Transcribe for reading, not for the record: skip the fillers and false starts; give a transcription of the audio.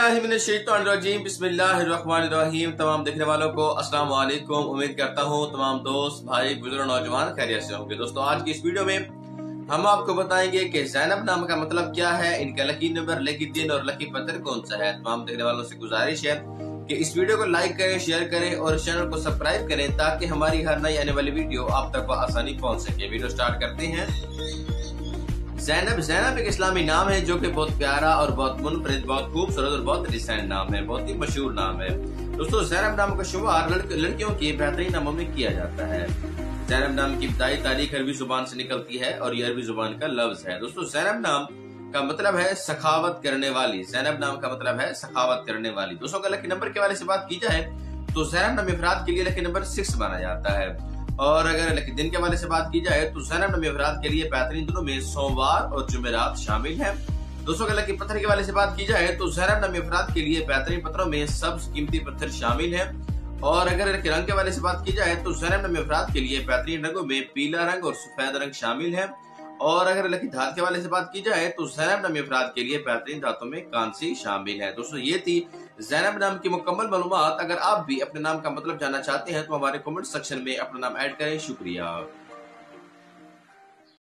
औज़ुबिल्लाहिमिनश्शैतानिर्रजीम बिस्मिल्लाहिर्रहमानिर्रहीम। तमाम देखने वालों को अस्सलाम वालेकुम। उम्मीद करता हूँ तमाम दोस्त भाई बुजुर्ग नौजवान खैरियत से होंगे। दोस्तों आज की इस वीडियो में हम आपको बताएंगे कि ज़ैनब नाम का मतलब क्या है, इनका लकी नंबर, लकी दिन और लकी पत्थर कौन सा है। तमाम देखने वालों से गुजारिश है कि इस वीडियो को लाइक करें, शेयर करें और चैनल को सब्सक्राइब करें ताकि हमारी हर नई आने वाली वीडियो आप तक आसानी पहुंच सके। वीडियो स्टार्ट करते हैं। ज़ैनब एक इस्लामी नाम है जो कि बहुत प्यारा और बहुत मुनफरिद, बहुत खूबसूरत और बहुत डिसेंट नाम है, बहुत ही मशहूर नाम है। दोस्तों ज़ैनब नाम का शुमार लड़कियों के बेहतरीन नामों में किया जाता है। ज़ैनब नाम की इब्तदाई तारीख अरबी जुबान से निकलती है और ये अरबी जुबान का लफ्ज है। दोस्तों ज़ैनब नाम का मतलब है सखावत करने वाली। ज़ैनब नाम का मतलब है सखावत करने वाली। दोस्तों अगर लकी नंबर के वाले से बात की जाए तो ज़ैनब नाम अफराद के लिए लकी नंबर 6 माना जाता है। और अगर लकी दिन के वाले से बात की जाए तो ज़ैनब नामी अफराद के लिए बेहतरीन दिनों में सोमवार और जुमेरात शामिल हैं। दोस्तों अगर लकी पत्थर के वाले से बात की जाए तो ज़ैनब नामी अफराद के लिए बेहतरीन पत्थरों में सब्ज कीमती पत्थर शामिल हैं। और अगर लकी रंग के वाले से बात की जाए तो ज़ैनब नामी अफराद के लिए बेहतरीन रंगों में पीला रंग और सफेद रंग शामिल है। और अगर लकी धात के वाले से बात की जाए तो ज़ैनब नामी अफराद के लिए बेहतरीन धातों में कांसी शामिल है। दोस्तों ये थी ज़ैनब नाम की मुकम्मल मालूमात। अगर आप भी अपने नाम का मतलब जानना चाहते हैं तो हमारे कमेंट सेक्शन में अपना नाम ऐड करें। शुक्रिया।